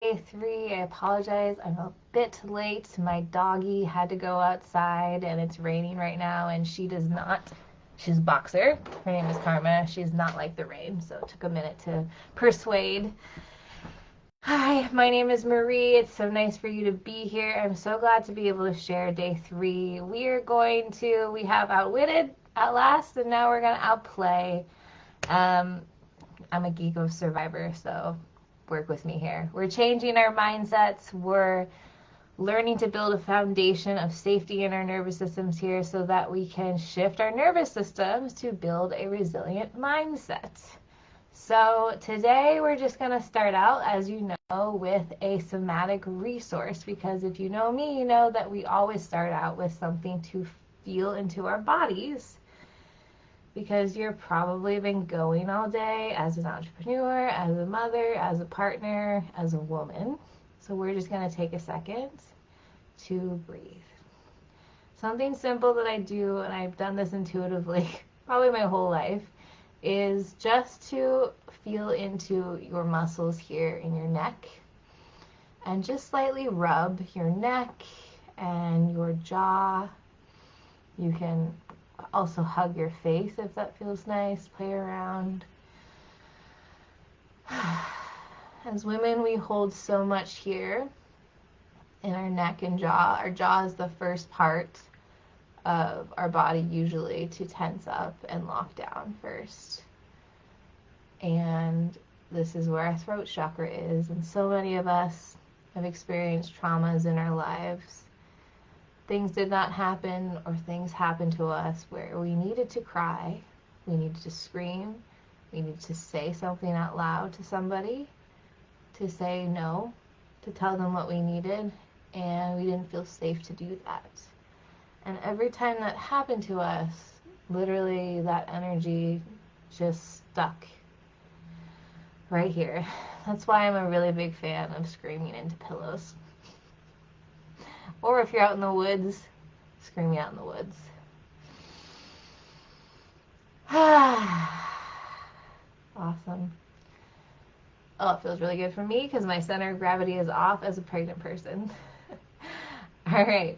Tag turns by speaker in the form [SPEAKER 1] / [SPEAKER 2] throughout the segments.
[SPEAKER 1] day 3. I apologize. I'm a bit late. My doggy had to go outside and it's raining right now and she does not. She's a boxer. Her name is Karma. She's not like the rain, so it took a minute to persuade. Hi, my name is Marie. It's so nice for you to be here. I'm so glad to be able to share day 3. We have outwitted at last, and now we're going to outplay. I'm a geek of Survivor, so work with me here. We're changing our mindsets. We're learning to build a foundation of safety in our nervous systems here so that we can shift our nervous systems to build a resilient mindset. So today we're just going to start out, as you know, with a somatic resource, because if you know me, you know that we always start out with something to feel into our bodies, because you're probably been going all day as an entrepreneur, as a mother, as a partner, as a woman. So we're just going to take a second to breathe. Something simple that I do, and I've done this intuitively probably my whole life, is just to feel into your muscles here in your neck and just slightly rub your neck and your jaw. You can also hug your face if that feels nice. Play around. As women, we hold so much here in our neck and jaw. Our jaw is the first part of our body usually to tense up and lock down first. And this is where our throat chakra is. And so many of us have experienced traumas in our lives. Things did not happen, or things happened to us where we needed to cry, we needed to scream, we needed to say something out loud to somebody, to say no, to tell them what we needed, and we didn't feel safe to do that. And every time that happened to us, literally that energy just stuck right here. That's why I'm a really big fan of screaming into pillows. Or if you're out in the woods, screaming out in the woods. Awesome. Oh, it feels really good for me because my center of gravity is off as a pregnant person. All right.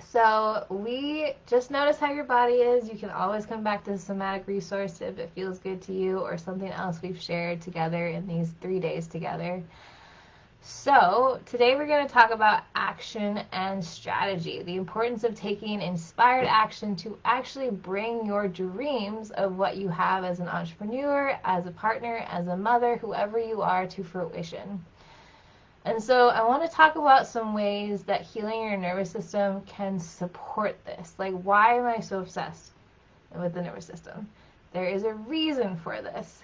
[SPEAKER 1] So we just notice how your body is. You can always come back to the somatic resource if it feels good to you, or something else we've shared together in these 3 days together. So today we're going to talk about action and strategy, the importance of taking inspired action to actually bring your dreams of what you have as an entrepreneur, as a partner, as a mother, whoever you are, to fruition. And so I want to talk about some ways that healing your nervous system can support this. Like, why am I so obsessed with the nervous system? There is a reason for this.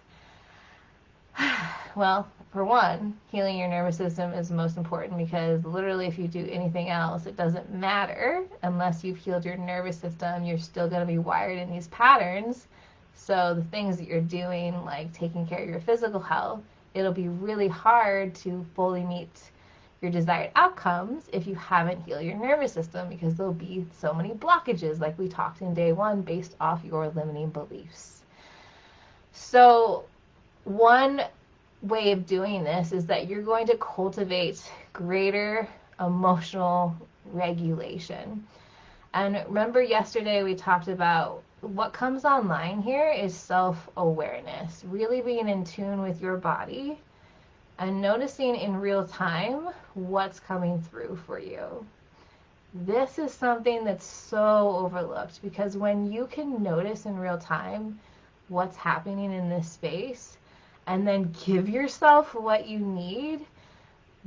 [SPEAKER 1] Well, for one, healing your nervous system is most important, because literally if you do anything else, it doesn't matter unless you've healed your nervous system. You're still going to be wired in these patterns. So the things that you're doing, like taking care of your physical health, it'll be really hard to fully meet your desired outcomes if you haven't healed your nervous system, because there'll be so many blockages, like we talked in day 1, based off your limiting beliefs. So one way of doing this is that you're going to cultivate greater emotional regulation. And remember yesterday we talked about what comes online here is self-awareness, really being in tune with your body and noticing in real time what's coming through for you. This is something that's so overlooked, because when you can notice in real time what's happening in this space and then give yourself what you need,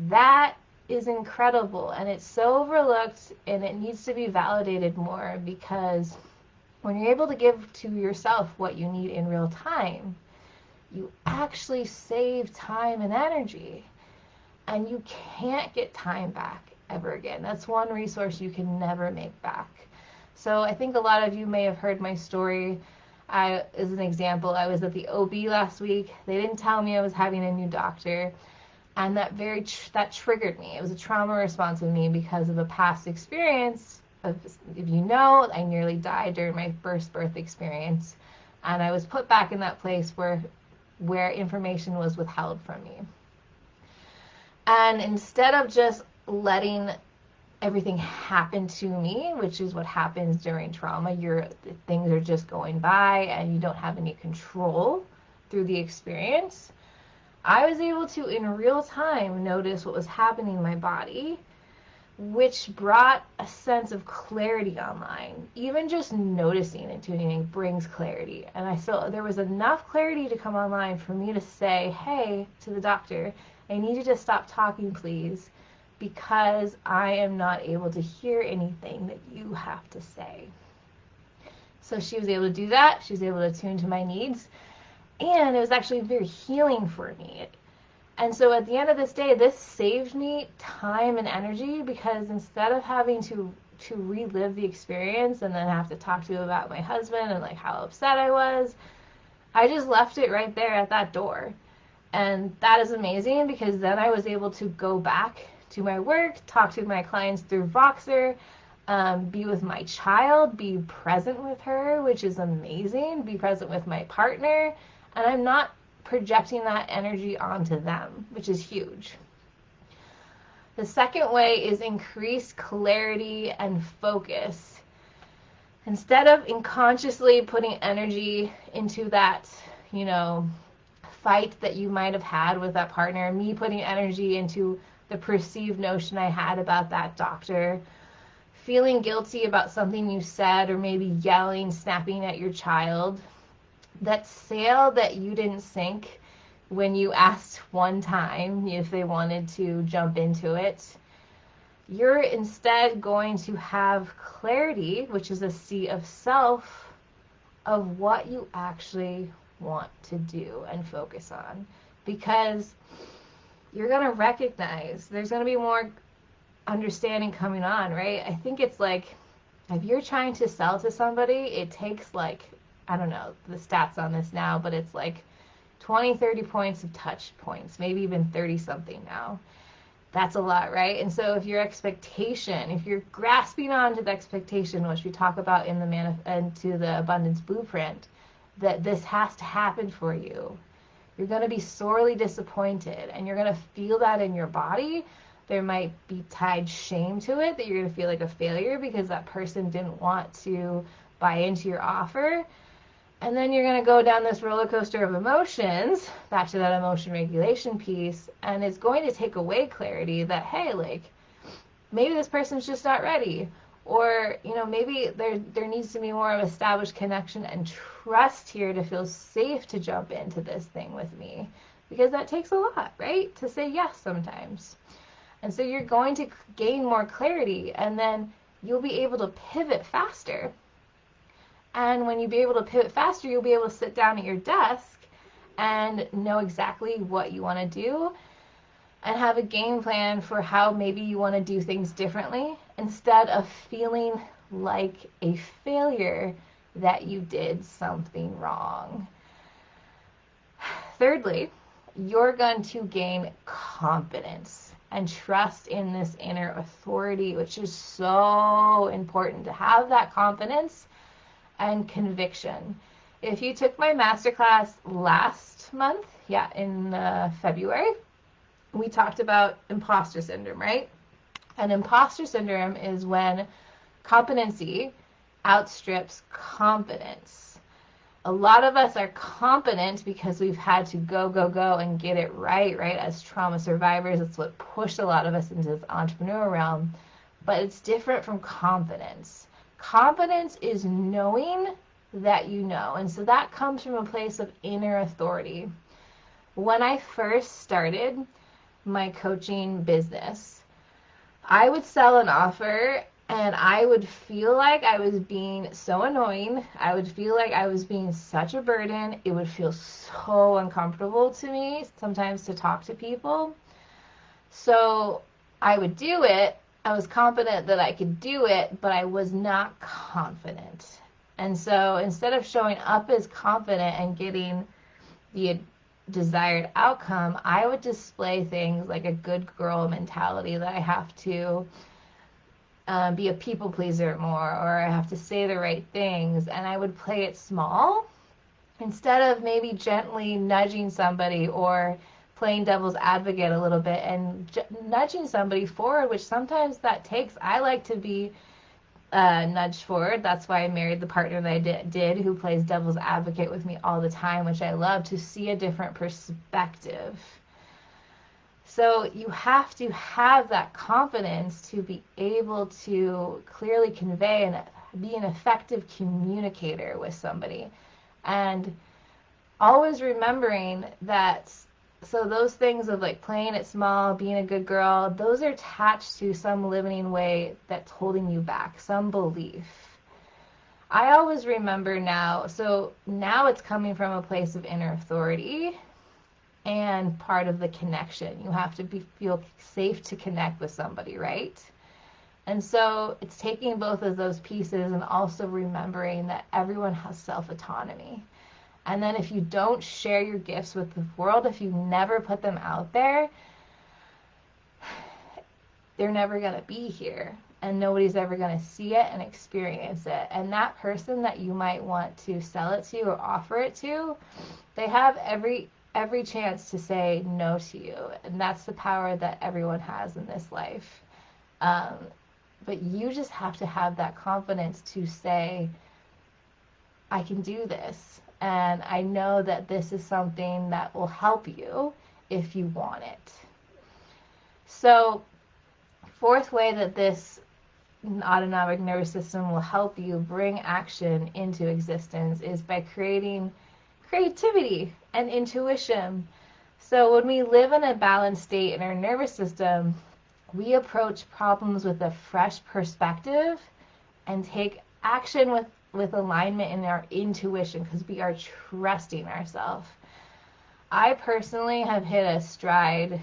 [SPEAKER 1] that is incredible. And it's so overlooked, and it needs to be validated more, because when you're able to give to yourself what you need in real time, you actually save time and energy, and you can't get time back ever again. That's one resource you can never make back. So I think a lot of you may have heard my story. As an example, I was at the OB last week. They didn't tell me I was having a new doctor, and that triggered me. It was a trauma response in me because of a past experience. If you know, I nearly died during my first birth experience, and I was put back in that place where information was withheld from me. And instead of just letting everything happen to me, which is what happens during trauma, things are just going by and you don't have any control through the experience. I was able to, in real time, notice what was happening in my body, which brought a sense of clarity online. Even just noticing and tuning in brings clarity. And I felt there was enough clarity to come online for me to say, hey, to the doctor, I need you to stop talking, please, because I am not able to hear anything that you have to say. So she was able to do that. She was able to tune to my needs. And it was actually very healing for me. And so at the end of this day, this saved me time and energy, because instead of having to relive the experience and then have to talk to about my husband and like how upset I was, I just left it right there at that door. And that is amazing, because then I was able to go back to my work, talk to my clients through Voxer, be with my child, be present with her, which is amazing, be present with my partner, and I'm not projecting that energy onto them, which is huge. The second way is increased clarity and focus. Instead of unconsciously putting energy into that, fight that you might have had with that partner, me putting energy into the perceived notion I had about that doctor, feeling guilty about something you said, or maybe yelling, snapping at your child, that sail that you didn't sink when you asked one time if they wanted to jump into it, you're instead going to have clarity, which is a C of self, of what you actually want to do and focus on. Because you're going to recognize there's going to be more understanding coming on, right? I think it's like, if you're trying to sell to somebody, it takes like, I don't know the stats on this now, but it's like 20, 30 points of touch points, maybe even 30 something now. That's a lot, right? And so if your expectation, if you're grasping on to the expectation, which we talk about in into the abundance blueprint, that this has to happen for you, you're going to be sorely disappointed, and you're going to feel that in your body. There might be tied shame to it, that you're going to feel like a failure because that person didn't want to buy into your offer. And then you're going to go down this roller coaster of emotions, back to that emotion regulation piece, and it's going to take away clarity that, hey, like, maybe this person's just not ready. Or, maybe there needs to be more of established connection and trust here to feel safe to jump into this thing with me. Because that takes a lot, right? To say yes sometimes. And so you're going to gain more clarity, and then you'll be able to pivot faster. And when you be able to pivot faster, you'll be able to sit down at your desk and know exactly what you want to do and have a game plan for how maybe you want to do things differently, instead of feeling like a failure that you did something wrong. Thirdly, you're going to gain confidence and trust in this inner authority, which is so important to have that confidence and conviction. If you took my masterclass last month, in February, we talked about imposter syndrome, right? And imposter syndrome is when competency outstrips confidence. A lot of us are competent because we've had to go and get it right? As trauma survivors, it's what pushed a lot of us into this entrepreneur realm. But it's different from confidence. Confidence is knowing that you know. And so that comes from a place of inner authority. When I first started my coaching business, I would sell an offer and I would feel like I was being so annoying. I would feel like I was being such a burden. It would feel so uncomfortable to me sometimes to talk to people. So I would do it. I was confident that I could do it, but I was not confident. And so instead of showing up as confident and getting the desired outcome, I would display things like a good girl mentality, that I have to be a people pleaser more, or I have to say the right things, and I would play it small instead of maybe gently nudging somebody or playing devil's advocate a little bit and nudging somebody forward, which sometimes that takes. I like to be nudged forward. That's why I married the partner that I did, who plays devil's advocate with me all the time, which I love, to see a different perspective. So you have to have that confidence to be able to clearly convey and be an effective communicator with somebody. And always remembering that, so those things of like playing it small, being a good girl, those are attached to some limiting way that's holding you back, some belief. I always remember now, so now it's coming from a place of inner authority and part of the connection. You have to feel safe to connect with somebody, right? And so it's taking both of those pieces and also remembering that everyone has self-autonomy. And then if you don't share your gifts with the world, if you never put them out there, they're never going to be here. And nobody's ever going to see it and experience it. And that person that you might want to sell it to or offer it to, they have every chance to say no to you. And that's the power that everyone has in this life. But you just have to have that confidence to say, I can do this. And I know that this is something that will help you if you want it. So, fourth way that this autonomic nervous system will help you bring action into existence is by creating creativity and intuition. So when we live in a balanced state in our nervous system, we approach problems with a fresh perspective and take action with alignment in our intuition because we are trusting ourselves. I personally have hit a stride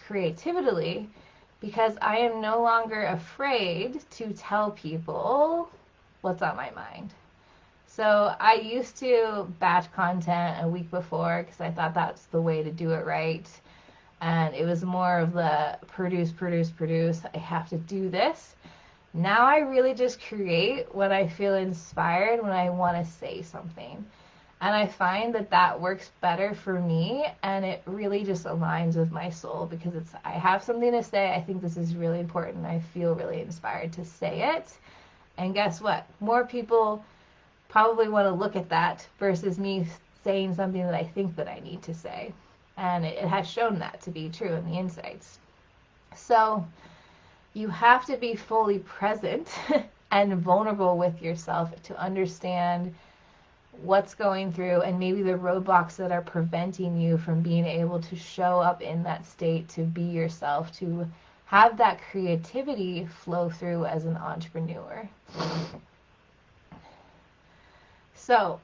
[SPEAKER 1] creatively because I am no longer afraid to tell people what's on my mind. So I used to batch content a week before because I thought that's the way to do it right. And it was more of the produce. I have to do this. Now I really just create when I feel inspired, when I want to say something. And I find that that works better for me, and it really just aligns with my soul because I have something to say. I think this is really important. I feel really inspired to say it. And guess what? More people probably want to look at that versus me saying something that I think that I need to say. And it has shown that to be true in the insights. So you have to be fully present and vulnerable with yourself to understand what's going through and maybe the roadblocks that are preventing you from being able to show up in that state, to be yourself, to have that creativity flow through as an entrepreneur. So,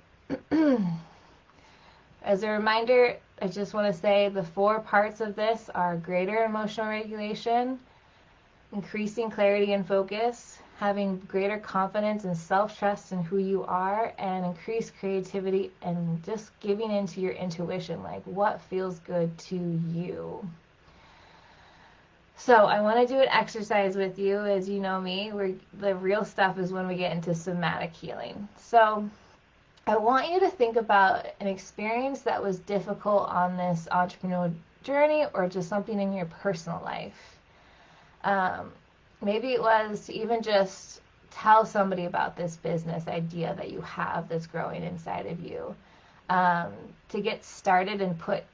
[SPEAKER 1] as a reminder, I just want to say the 4 parts of this are greater emotional regulation, increasing clarity and focus, having greater confidence and self-trust in who you are, and increased creativity and just giving into your intuition, like what feels good to you. So I want to do an exercise with you. As you know me, the real stuff is when we get into somatic healing. So I want you to think about an experience that was difficult on this entrepreneurial journey or just something in your personal life. Maybe it was to even just tell somebody about this business idea that you have that's growing inside of you. To get started and put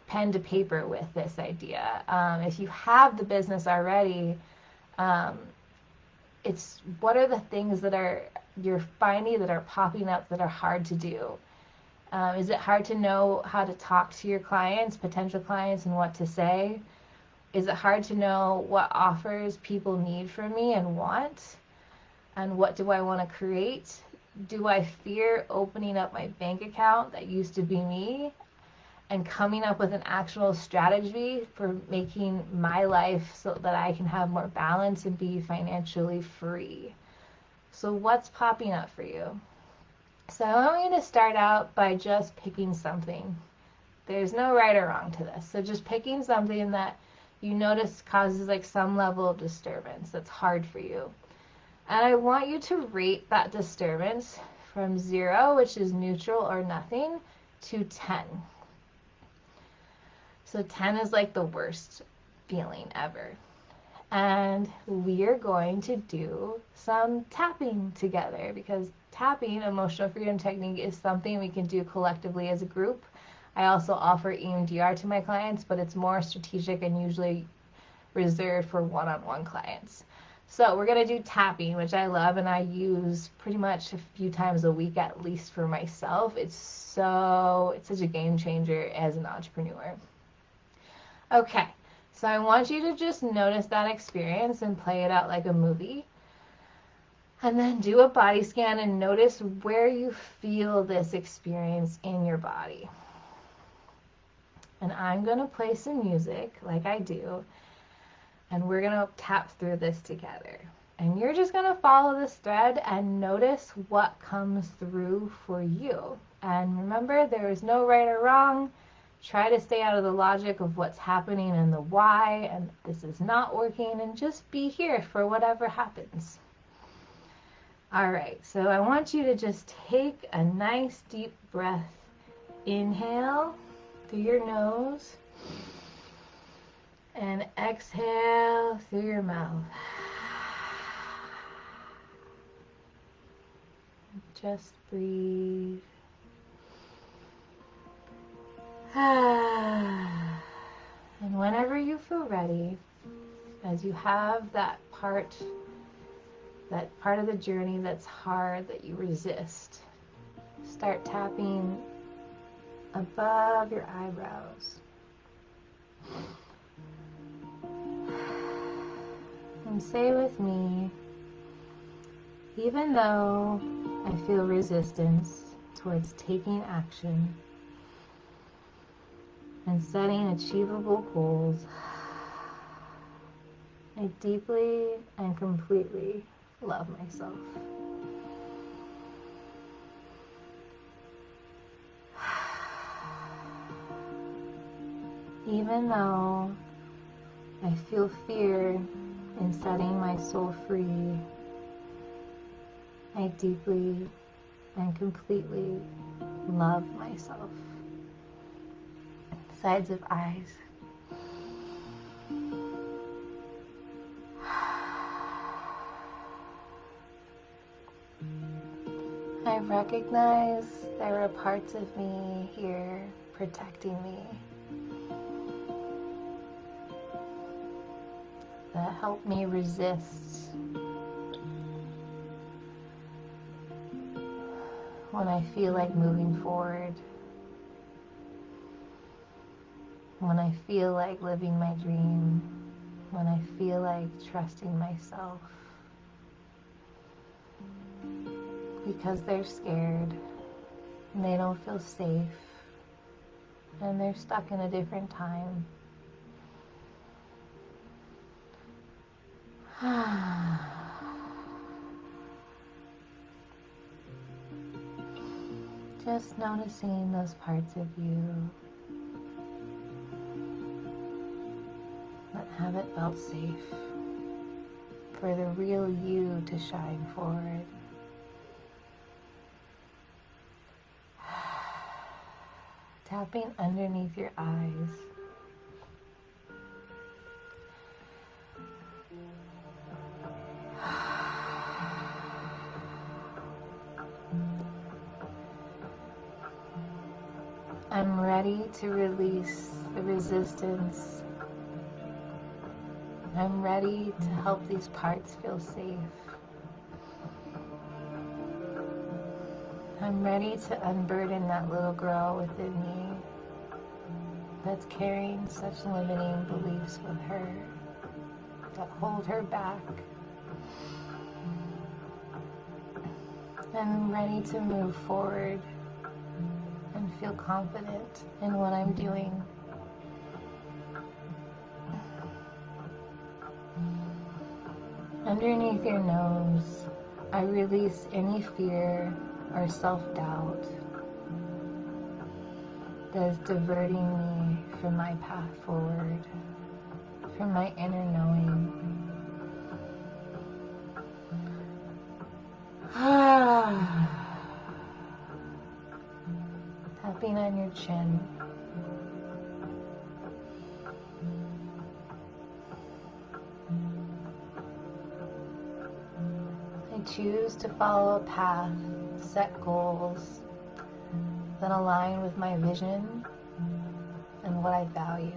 [SPEAKER 1] pen to paper with this idea. If you have the business already, it's what are the things that you're finding that are popping up that are hard to do? Is it hard to know how to talk to your clients, potential clients, and what to say? Is it hard to know what offers people need from me and want? And what do I want to create? Do I fear opening up my bank account that used to be me and coming up with an actual strategy for making my life so that I can have more balance and be financially free? So what's popping up for you? So I want you to start out by just picking something. There's no right or wrong to this. So just picking something that you notice causes like some level of disturbance that's hard for you. And I want you to rate that disturbance from 0, which is neutral or nothing, to 10. So 10 is like the worst feeling ever. And we are going to do some tapping together, because tapping, emotional freedom technique, is something we can do collectively as a group. I also offer EMDR to my clients, but it's more strategic and usually reserved for one-on-one clients. So we're going to do tapping, which I love and I use pretty much a few times a week at least for myself. It's such a game changer as an entrepreneur. Okay, so I want you to just notice that experience and play it out like a movie. And then do a body scan and notice where you feel this experience in your body. And I'm going to play some music like I do, and we're going to tap through this together. And you're just going to follow this thread and notice what comes through for you. And remember, there is no right or wrong. Try to stay out of the logic of what's happening and the why, and this is not working, and just be here for whatever happens. All right, so I want you to just take a nice deep breath. Inhale through your nose and exhale through your mouth. Just breathe. And whenever you feel ready, as you have that part of the journey that's hard, that you resist, start tapping above your eyebrows. And say with me, even though I feel resistance towards taking action and setting achievable goals, I deeply and completely love myself. Even though I feel fear in setting my soul free, I deeply and completely love myself. Sides of eyes. I recognize there are parts of me here protecting me that help me resist when I feel like moving forward, when I feel like living my dream, when I feel like trusting myself, because they're scared and they don't feel safe and they're stuck in a different time. Just noticing those parts of you that haven't felt safe for the real you to shine forward. Tapping underneath your eyes. I'm ready to release the resistance. I'm ready to help these parts feel safe. I'm ready to unburden that little girl within me that's carrying such limiting beliefs with her that hold her back. I'm ready to move forward and feel confident in what I'm doing. Underneath your nose, I release any fear or self-doubt that is diverting me from my path forward, from my inner knowing. Tapping on your chin. choose to follow a path, set goals that align with my vision and what I value.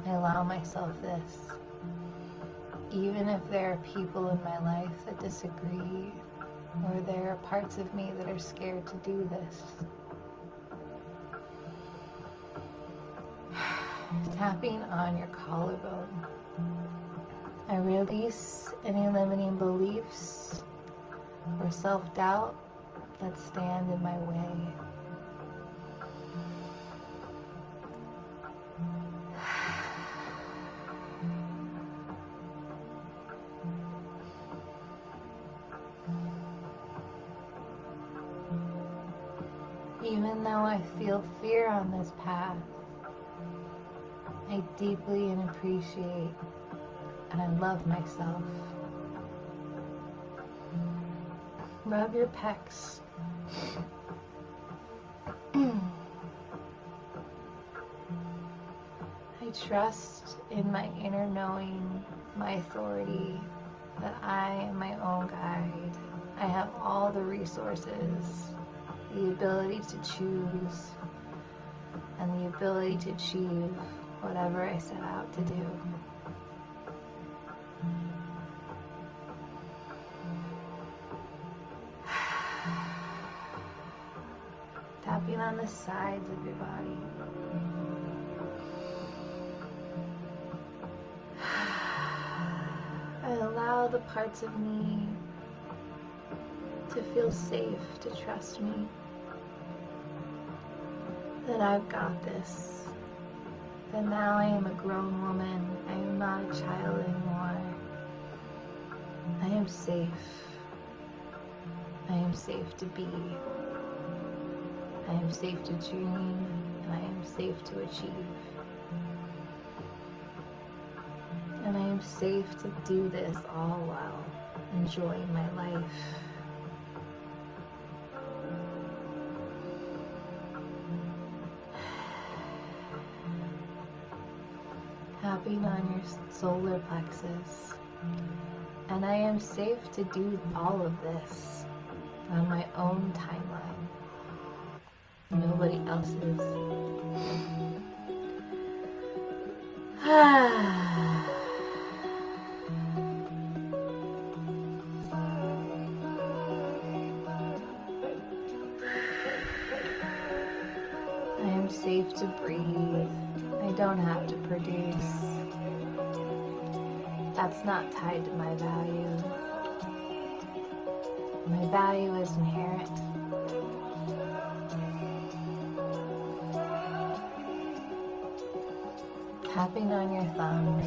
[SPEAKER 1] I allow myself this. Even if there are people in my life that disagree, or there are parts of me that are scared to do this. Tapping on your collarbone. I release any limiting beliefs or self-doubt that stand in my way. Even though I feel fear on this path, I deeply and appreciate and I love myself. Rub your pecs. I trust in my inner knowing, my authority, that I am my own guide. I have all the resources, the ability to choose, and the ability to achieve whatever I set out to do. Tapping on the sides of your body. I allow the parts of me to feel safe, to trust me, that I've got this, that now I am a grown woman, I am not a child anymore. I am safe. I am safe to be. I am safe to dream, and I am safe to achieve. And I am safe to do this all while enjoying my life. Tapping on your solar plexus. And I am safe to do all of this on my own timeline. Nobody else's. I am safe to breathe. I don't have to produce. That's not tied to my value. My value is inherent. Tapping on your thumb.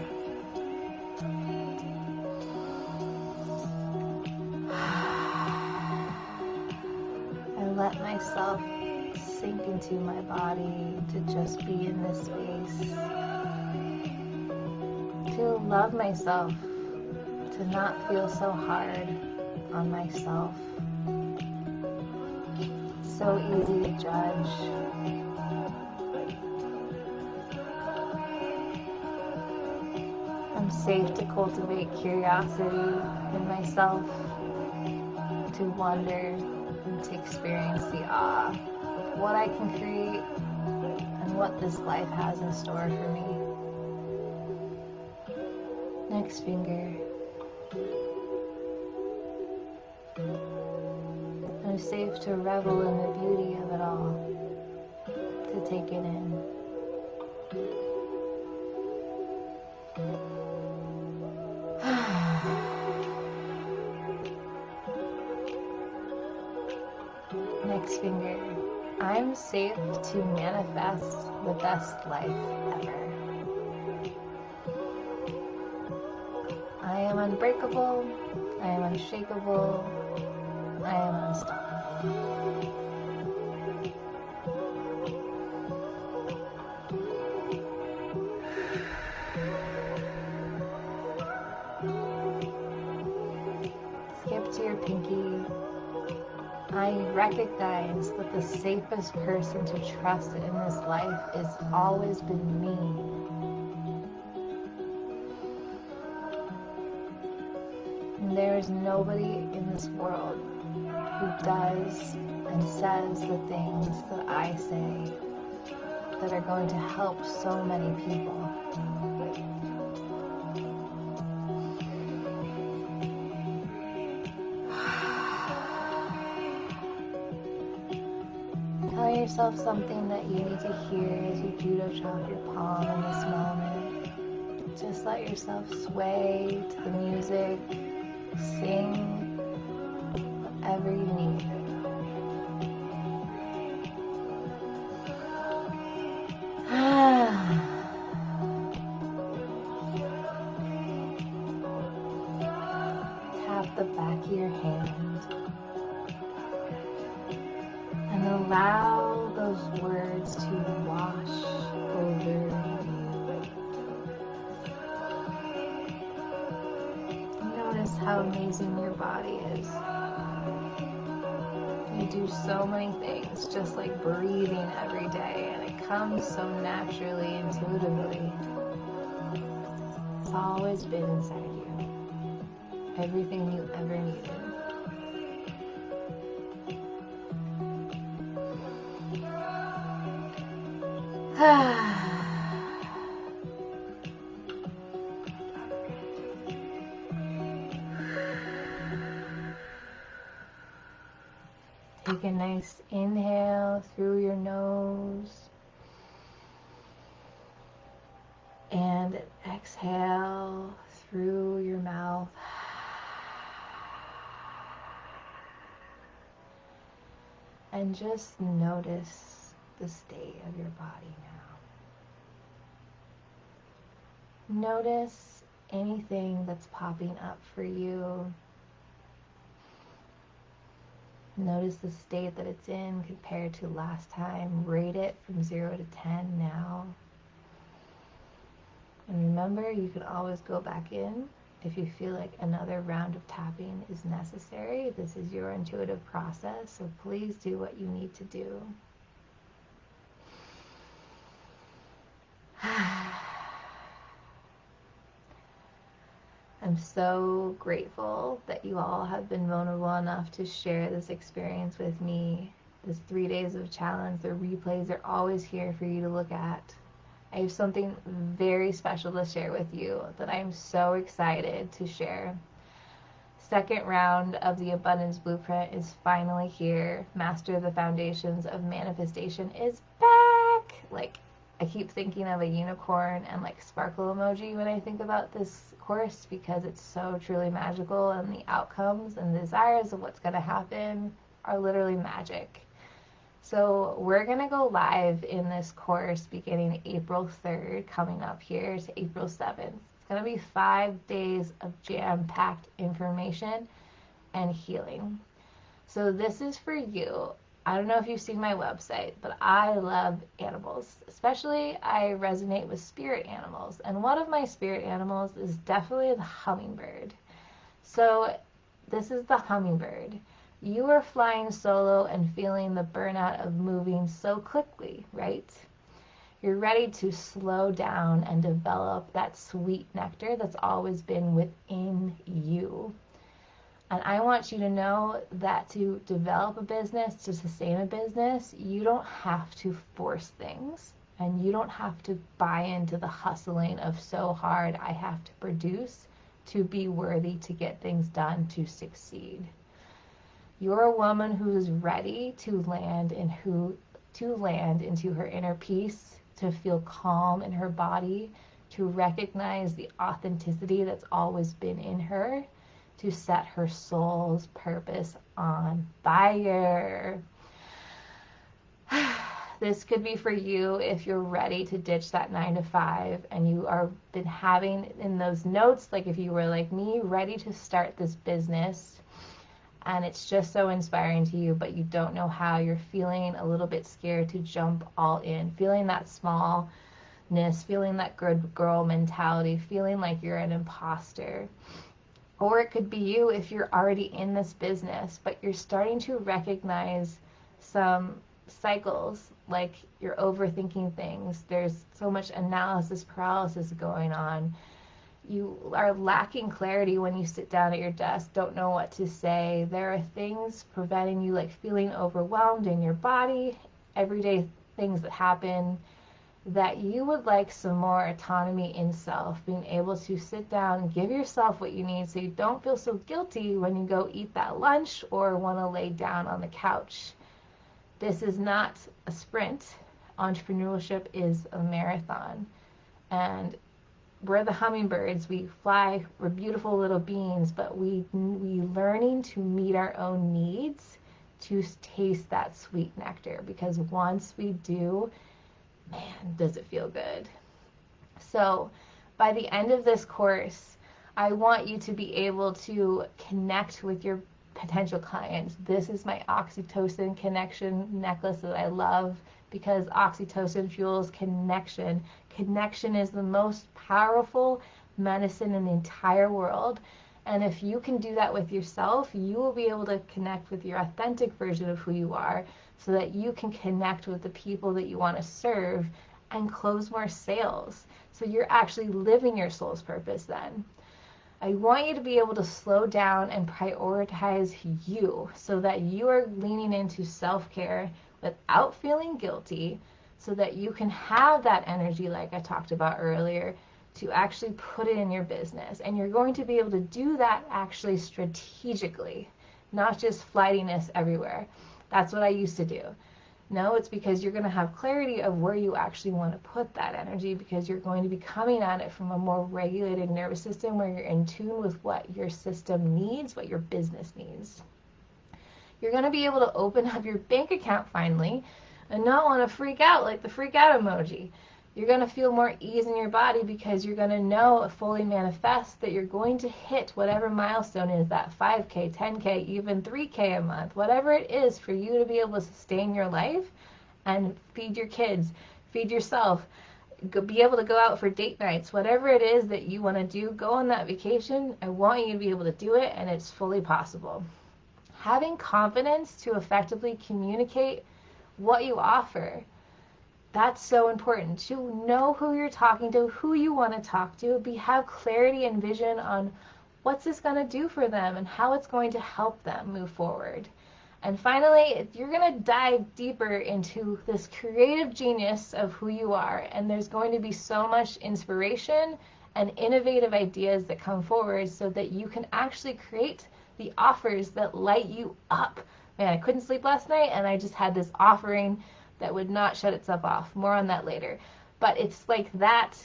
[SPEAKER 1] I let myself sink into my body to just be in this space. To love myself. To not feel so hard on myself. So easy to judge. I'm safe to cultivate curiosity in myself, to wonder and to experience the awe of what I can create and what this life has in store for me. Next finger. I'm safe to revel in the beauty of it all, to take it in. Next finger. I'm safe to manifest the best life ever. I am unbreakable. I am unshakable. I am unstoppable. Skip to your pinky. I recognize that the safest person to trust in this life has always been me. There is nobody in this world who does and says the things that I say that are going to help so many people. Tell yourself something that you need to hear as you judo chop your palm in this moment. Just let yourself sway to the music. Sing whatever you need. Tap the back of your hand and allow those words to wash over you. Notice how amazing your body is. You do so many things, just like breathing every day, and it comes so naturally, intuitively. It's always been inside you. Everything you ever needed. Take a nice inhale through your nose and exhale through your mouth. And just notice the state of your body now. Notice anything that's popping up for you. Notice the state that it's in compared to last time. Rate it from 0 to 10 now. And remember, you can always go back in if you feel like another round of tapping is necessary. This is your intuitive process, so please do what you need to do. I'm so grateful that you all have been vulnerable enough to share this experience with me. This 3 days of challenge, the replays are always here for you to look at. I have something very special to share with you that I'm so excited to share. Second round of the Abundance Blueprint is finally here. Master the Foundations of Manifestation is back! Like, I keep thinking of a unicorn and like sparkle emoji when I think about this course because it's so truly magical, and the outcomes and desires of what's going to happen are literally magic. So we're going to go live in this course beginning April 3rd, coming up here to April 7th. It's going to be 5 days of jam-packed information and healing. So this is for you. I don't know if you've seen my website, but I love animals. Especially, I resonate with spirit animals. And one of my spirit animals is definitely the hummingbird. So this is the hummingbird. You are flying solo and feeling the burnout of moving so quickly, right? You're ready to slow down and develop that sweet nectar that's always been within you. And I want you to know that to develop a business, to sustain a business, you don't have to force things. And you don't have to buy into the hustling of so hard I have to produce to be worthy to get things done to succeed. You're a woman who is ready to land into her inner peace, to feel calm in her body, to recognize the authenticity that's always been in her, to set her soul's purpose on fire. This could be for you if you're ready to ditch that 9 to 5 and you are been having in those notes, like if you were like me, ready to start this business and it's just so inspiring to you, but you don't know how. You're feeling a little bit scared to jump all in, feeling that smallness, feeling that good girl mentality, feeling like you're an imposter. Or it could be you if you're already in this business, but you're starting to recognize some cycles, like you're overthinking things. There's so much analysis paralysis going on. You are lacking clarity when you sit down at your desk, don't know what to say. There are things preventing you, like feeling overwhelmed in your body, everyday things that happen, that you would like some more autonomy in self, being able to sit down and give yourself what you need so you don't feel so guilty when you go eat that lunch or want to lay down on the couch. This is not a sprint. Entrepreneurship is a marathon. And we're the hummingbirds. We fly. We're beautiful little beings, but we learning to meet our own needs to taste that sweet nectar. Because once we do, man, does it feel good. So by the end of this course, I want you to be able to connect with your potential clients. This is my oxytocin connection necklace that I love, because oxytocin fuels connection. Connection is the most powerful medicine in the entire world. And if you can do that with yourself, you will be able to connect with your authentic version of who you are, so that you can connect with the people that you want to serve and close more sales. So you're actually living your soul's purpose then. I want you to be able to slow down and prioritize you, so that you are leaning into self-care without feeling guilty, so that you can have that energy, like I talked about earlier, to actually put it in your business. And you're going to be able to do that actually strategically, not just flightiness everywhere. That's what I used to do. No, it's because you're going to have clarity of where you actually want to put that energy, because you're going to be coming at it from a more regulated nervous system where you're in tune with what your system needs, what your business needs. You're going to be able to open up your bank account finally and not want to freak out like the freak out emoji. You're going to feel more ease in your body, because you're going to know, fully manifest, that you're going to hit whatever milestone is, that 5K, 10K, even 3K a month, whatever it is, for you to be able to sustain your life and feed your kids, feed yourself, be able to go out for date nights, whatever it is that you want to do, go on that vacation. I want you to be able to do it, and it's fully possible. Having confidence to effectively communicate what you offer. That's so important, to know who you're talking to, who you want to talk to, have clarity and vision on what's this going to do for them and how it's going to help them move forward. And finally, you're going to dive deeper into this creative genius of who you are, and there's going to be so much inspiration and innovative ideas that come forward, so that you can actually create the offers that light you up. Man, I couldn't sleep last night, and I just had this offering that would not shut itself off. More on that later. But it's like that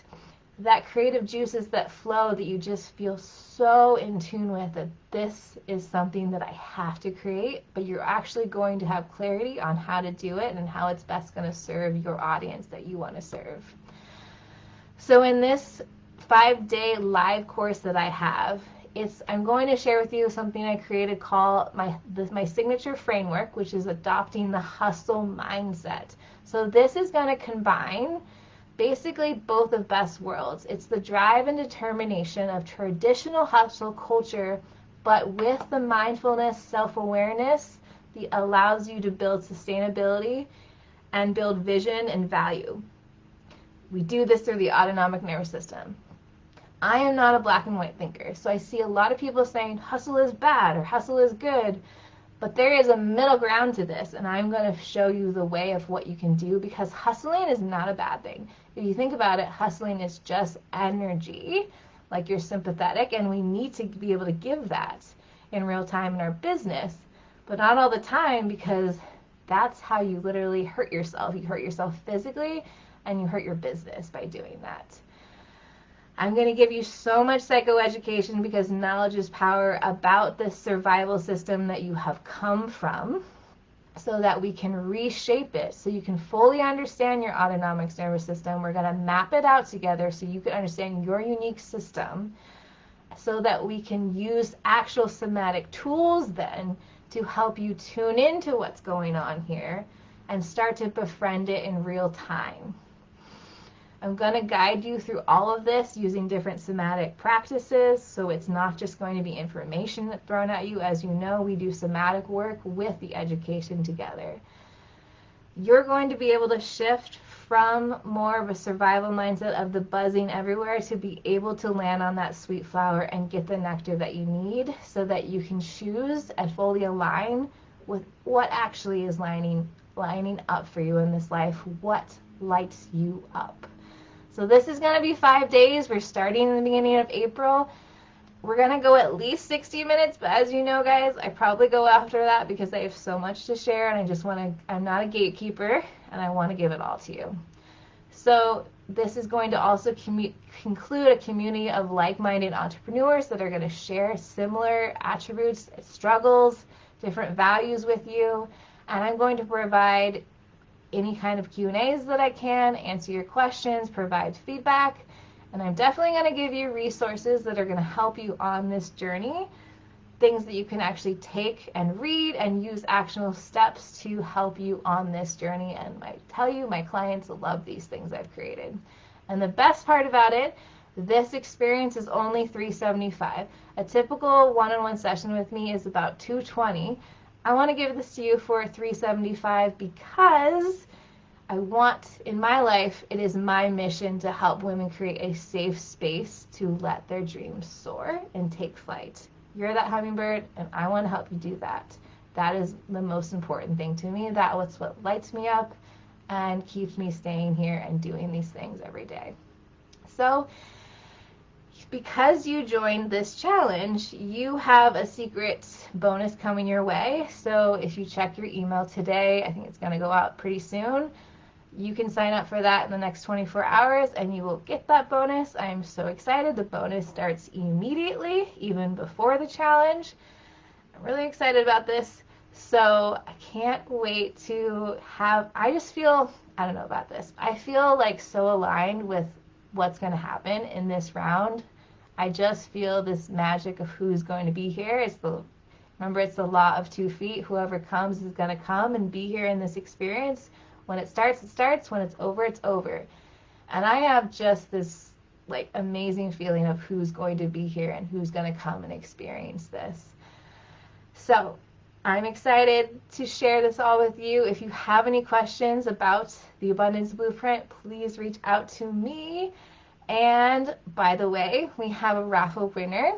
[SPEAKER 1] creative juices that flow, that you just feel so in tune with, that this is something that I have to create, but you're actually going to have clarity on how to do it and how it's best going to serve your audience that you want to serve. So in this 5-day live course that I have, I'm going to share with you something I created called my signature framework, which is adopting the hustle mindset. So this is going to combine basically both of best worlds. It's the drive and determination of traditional hustle culture, but with the mindfulness, self-awareness that allows you to build sustainability and build vision and value. We do this through the autonomic nervous system. I am not a black and white thinker, so I see a lot of people saying hustle is bad or hustle is good, but there is a middle ground to this, and I'm going to show you the way of what you can do, because hustling is not a bad thing. If you think about it, hustling is just energy, like you're sympathetic, and we need to be able to give that in real time in our business, but not all the time, because that's how you literally hurt yourself. You hurt yourself physically, and you hurt your business by doing that. I'm going to give you so much psychoeducation, because knowledge is power, about this survival system that you have come from, so that we can reshape it, so you can fully understand your autonomic nervous system. We're going to map it out together so you can understand your unique system, so that we can use actual somatic tools then to help you tune into what's going on here and start to befriend it in real time. I'm going to guide you through all of this using different somatic practices, so it's not just going to be information that's thrown at you. As you know, we do somatic work with the education together. You're going to be able to shift from more of a survival mindset of the buzzing everywhere to be able to land on that sweet flower and get the nectar that you need so that you can choose and fully align with what actually is lining up for you in this life, what lights you up. So this is going to be 5 days. We're starting in the beginning of April. We're going to go at least 60 minutes, but as you know, guys, I probably go after that because I have so much to share and I just want to, I'm not a gatekeeper and I want to give it all to you. So this is going to also conclude a community of like-minded entrepreneurs that are going to share similar attributes, struggles, different values with you, and I'm going to provide any kind of Q&As that I can, answer your questions, provide feedback. And I'm definitely going to give you resources that are going to help you on this journey, things that you can actually take and read and use actionable steps to help you on this journey. And I tell you, my clients love these things I've created. And the best part about it, this experience is only $375. A typical one-on-one session with me is about $220. I want to give this to you for $375 because I want, in my life, it is my mission to help women create a safe space to let their dreams soar and take flight. You're that hummingbird, and I want to help you do that. That is the most important thing to me. That's what lights me up and keeps me staying here and doing these things every day. So, because you joined this challenge, you have a secret bonus coming your way. So if you check your email today, I think it's going to go out pretty soon. You can sign up for that in the next 24 hours and you will get that bonus. I'm so excited. The bonus starts immediately, even before the challenge. I'm really excited about this. So I can't wait to I just feel, I don't know about this. I feel like so aligned with what's going to happen in this round. I just feel this magic of who's going to be here. Remember, it's the law of 2 feet. Whoever comes is going to come and be here in this experience. When it starts, it starts. When it's over, it's over. And I have just this like amazing feeling of who's going to be here and who's going to come and experience this. So I'm excited to share this all with you. If you have any questions about the Abundance Blueprint, please reach out to me. And by the way, we have a raffle winner.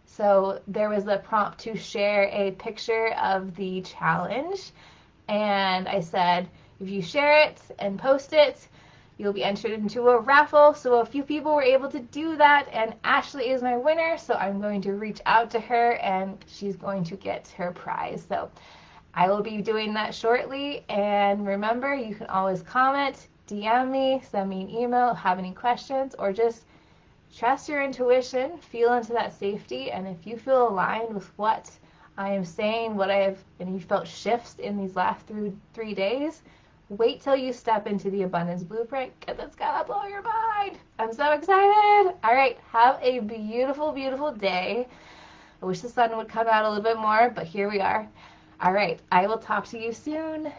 [SPEAKER 1] So there was a prompt to share a picture of the challenge. And I said, if you share it and post it, you'll be entered into a raffle. So a few people were able to do that, and Ashley is my winner. So I'm going to reach out to her, and she's going to get her prize. So I will be doing that shortly. And remember, you can always comment, DM me, send me an email, have any questions, or just trust your intuition, feel into that safety. And if you feel aligned with what I am saying, and you felt shifts in these last 3 days, wait till you step into the Abundance Blueprint because it's gonna blow your mind. I'm so excited. All right, have a beautiful, beautiful day. I wish the sun would come out a little bit more, but here we are. All right, I will talk to you soon.